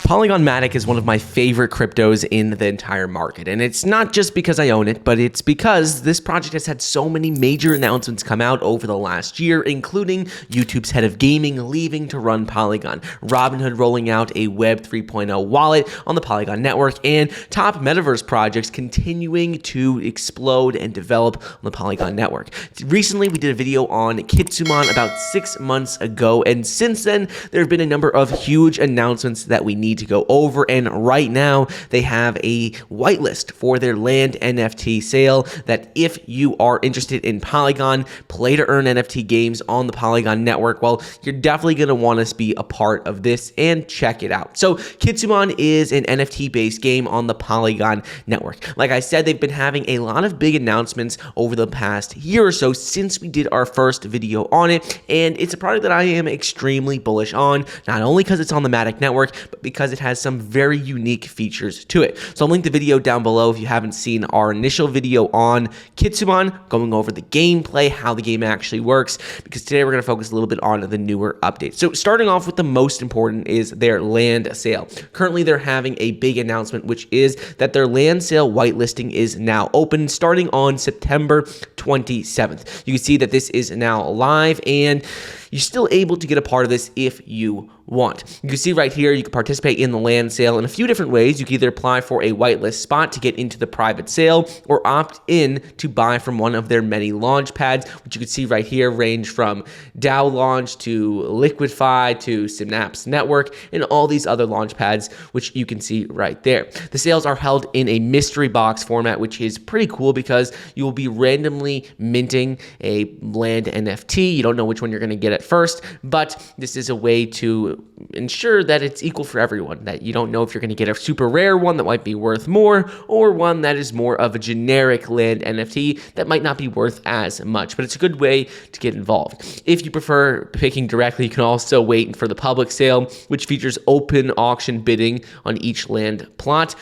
Polygon MATIC is one of my favorite cryptos in the entire market, and it's not just because I own it, but it's because this project has had so many major announcements come out over the last year, including YouTube's head of gaming leaving to run Polygon, Robinhood rolling out a Web 3.0 wallet on the Polygon network, and top Metaverse projects continuing to explode and develop on the Polygon network. Recently, we did a video on Kitsumon about 6 months ago, and since then, there have been a number of huge announcements that we need to go over, and right now they have a whitelist for their land NFT sale that if you are interested in Polygon, play to earn NFT games on the Polygon network, well, you're definitely going to want to be a part of this and check it out. So Kitsumon is an NFT based game on the Polygon network. Like I said, they've been having a lot of big announcements over the past year or so since we did our first video on it, and it's a product that I am extremely bullish on, not only because it's on the MATIC network, but because it has some very unique features to it. So I'll link the video down below if you haven't seen our initial video on Kitsumon, going over the gameplay, how the game actually works, because today we're going to focus a little bit on the newer updates. So starting off with the most important is their land sale. Currently, they're having a big announcement, which is that their land sale whitelisting is now open starting on September 27th. You can see that this is now live, and you're still able to get a part of this if you want. You can see right here, you can participate in the land sale in a few different ways. You can either apply for a whitelist spot to get into the private sale or opt in to buy from one of their many launch pads, which you can see right here range from DAO Launch to Liquidify to Synapse Network and all these other launch pads, which you can see right there. The sales are held in a mystery box format, which is pretty cool because you will be randomly minting a land NFT. You don't know which one you're going to get at first, but this is a way to ensure that it's equal for everyone, that you don't know if you're going to get a super rare one that might be worth more or one that is more of a generic land NFT that might not be worth as much, but it's a good way to get involved. If you prefer picking directly, you can also wait for the public sale, which features open auction bidding on each land plot.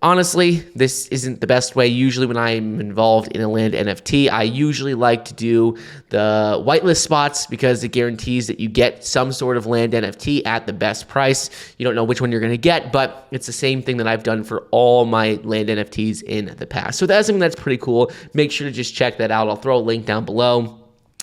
Honestly, this isn't the best way. Usually when I'm involved in a land NFT, I usually like to do the whitelist spots because it guarantees that you get some sort of land NFT at the best price. You don't know which one you're going to get, but it's the same thing that I've done for all my land NFTs in the past. So that's something that's pretty cool. Make sure to just check that out. I'll throw a link down below.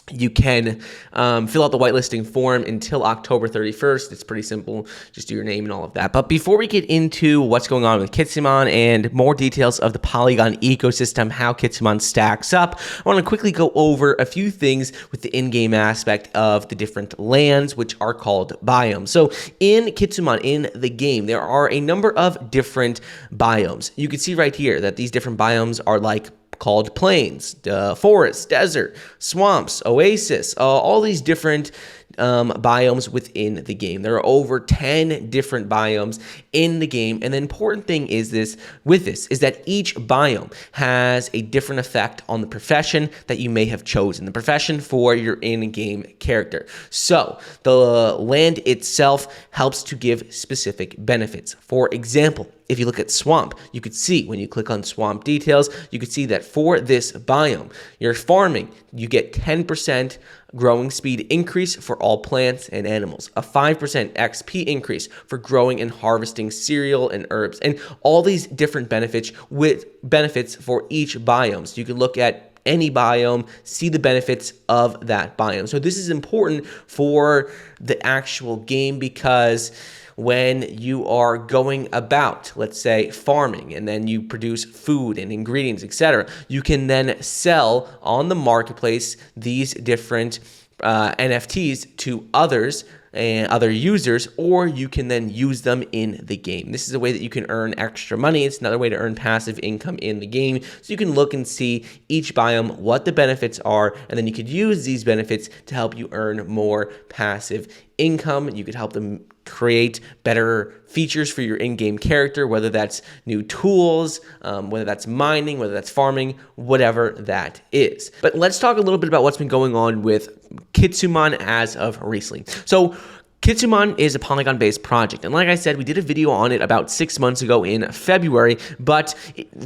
You can fill out the whitelisting form until October 31st. It's pretty simple. Just do your name and all of that. But before we get into what's going on with Kitsumon and more details of the Polygon ecosystem, how Kitsumon stacks up, I want to quickly go over a few things with the in-game aspect of the different lands, which are called biomes. So in Kitsumon, in the game, there are a number of different biomes. You can see right here that these different biomes are like called plains, forest, desert, swamps, oasis, all these different biomes within the game. There are over 10 different biomes in the game, and the important thing is is that each biome has a different effect on the profession that you may have chosen, the profession for your in-game character. So the land itself helps to give specific benefits. For example, if you look at swamp, you could see when you click on swamp details, you could see that for this biome, you're farming, you get 10% growing speed increase for all plants and animals, a 5% XP increase for growing and harvesting cereal and herbs, and all these different benefits with benefits for each biome. So you can look at any biome, see the benefits of that biome. So this is important for the actual game because when you are going about, let's say, farming, and then you produce food and ingredients, etc., you can then sell on the marketplace these different NFTs to others and other users, or you can then use them in the game. This is a way that you can earn extra money. It's another way to earn passive income in the game. So you can look and see each biome, what the benefits are, and then you could use these benefits to help you earn more passive income. You could help them create better features for your in-game character, whether that's new tools, whether that's mining, whether that's farming, whatever that is. But let's talk a little bit about what's been going on with Kitsumon as of recently. So Kitsumon is a Polygon-based project, and like I said, we did a video on it about 6 months ago in February, but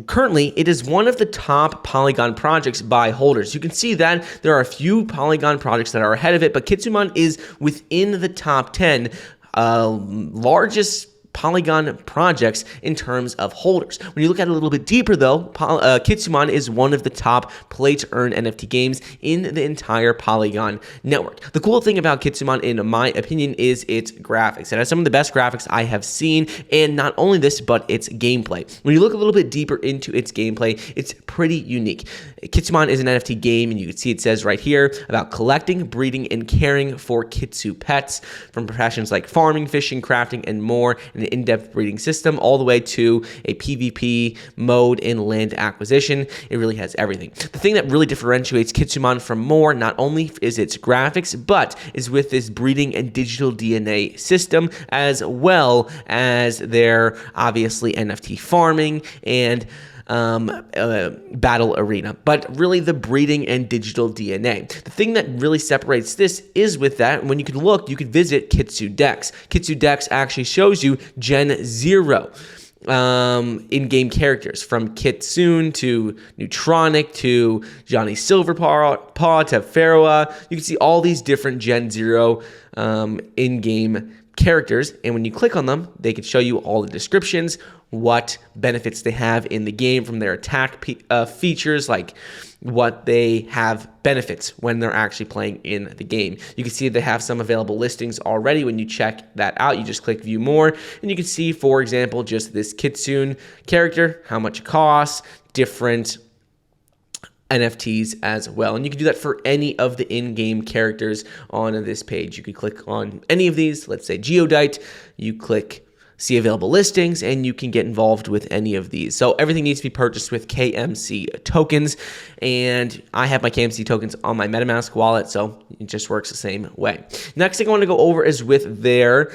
currently it is one of the top Polygon projects by holders. You can see that there are a few Polygon projects that are ahead of it, but Kitsumon is within the top 10 largest Polygon projects in terms of holders. When you look at it a little bit deeper though, Kitsumon is one of the top play-to-earn NFT games in the entire Polygon network. The cool thing about Kitsumon, in my opinion, is its graphics. It has some of the best graphics I have seen, and not only this, but its gameplay. When you look a little bit deeper into its gameplay, it's pretty unique. Kitsumon is an NFT game, and you can see it says right here about collecting, breeding, and caring for Kitsu pets, from professions like farming, fishing, crafting, and more, and an in-depth breeding system, all the way to a PvP mode and land acquisition. It really has everything. The thing that really differentiates Kitsumon from more, not only is its graphics, but is with this breeding and digital DNA system, as well as their obviously NFT farming and battle arena, but really the breeding and digital DNA. The thing that really separates this is with that, when you can look, you could visit Kitsu Dex. Kitsu Dex actually shows you Gen 0 in-game characters, from Kitsune to Neutronic to Johnny Silverpaw to Pharaoh. You can see all these different Gen 0 in-game characters, and when you click on them, they can show you all the descriptions, what benefits they have in the game, from their attack features, like what they have benefits when they're actually playing in the game. You can see they have some available listings already. When you check that out, you just click view more, and you can see, for example, just this Kitsune character, how much it costs, different NFTs as well. And you can do that for any of the in-game characters on this page. You could click on any of these, let's say Geodite, you click see available listings, and you can get involved with any of these. So everything needs to be purchased with KMC tokens, and I have my KMC tokens on my MetaMask wallet, so it just works the same way. Next thing I want to go over is with their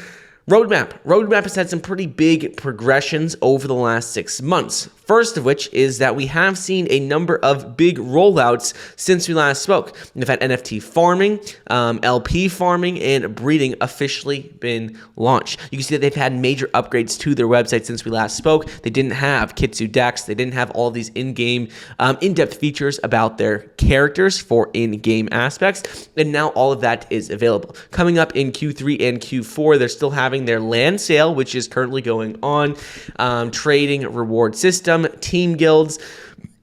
roadmap. Roadmap has had some pretty big progressions over the last 6 months. First of which is that we have seen a number of big rollouts since we last spoke. We've had NFT farming, LP farming, and breeding officially been launched. You can see that they've had major upgrades to their website since we last spoke. They didn't have Kitsu Dex. They didn't have all these in-game, in-depth features about their characters for in-game aspects, and now all of that is available. Coming up in Q3 and Q4, they're still having their land sale, which is currently going on, trading reward system, team guilds,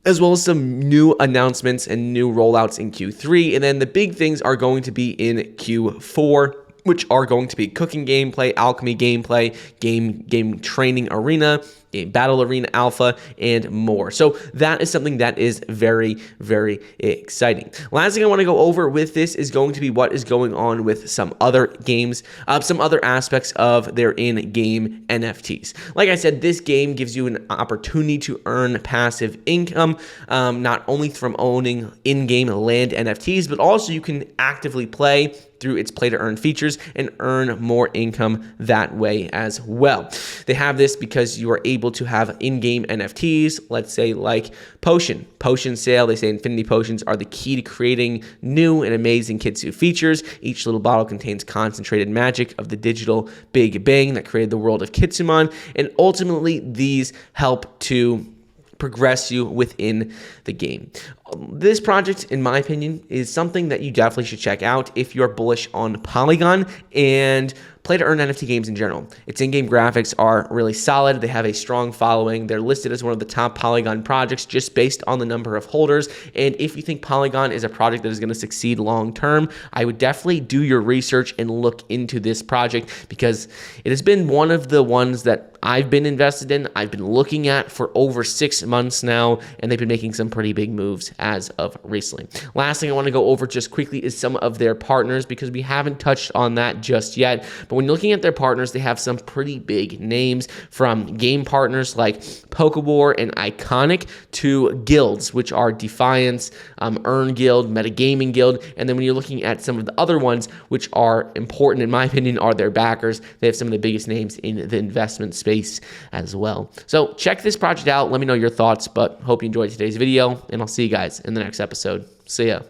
as well as some new announcements and new rollouts in Q3. And then the big things are going to be in Q4, which are going to be cooking gameplay, alchemy gameplay, game training arena, game battle arena alpha, and more. So that is something that is very, very exciting. Last thing I want to go over with this is going to be what is going on with some other games, some other aspects of their in-game NFTs. Like I said, this game gives you an opportunity to earn passive income, not only from owning in-game land NFTs, but also you can actively play through its play-to-earn features and earn more income that way as well. They have this because you are able to have in-game NFTs, let's say like potion sale. They say infinity potions are the key to creating new and amazing Kitsu features. Each little bottle contains concentrated magic of the digital Big Bang that created the world of Kitsumon, and ultimately these help to progress you within the game. This project, in my opinion, is something that you definitely should check out if you're bullish on Polygon and play-to-earn NFT games in general. Its in-game graphics are really solid. They have a strong following. They're listed as one of the top Polygon projects just based on the number of holders. And if you think Polygon is a project that is going to succeed long-term, I would definitely do your research and look into this project, because it has been one of the ones that I've been invested in. I've been looking at for over 6 months now, and they've been making some pretty big moves as of recently. Last thing I want to go over just quickly is some of their partners, because we haven't touched on that just yet. But when you're looking at their partners, they have some pretty big names, from game partners like Pokewar and Iconic to guilds, which are Defiance, Earn Guild, Metagaming Guild. And then when you're looking at some of the other ones, which are important in my opinion, are their backers. They have some of the biggest names in the investment space as well. So check this project out. Let me know your thoughts, but hope you enjoyed today's video, and I'll see you guys in the next episode. See ya.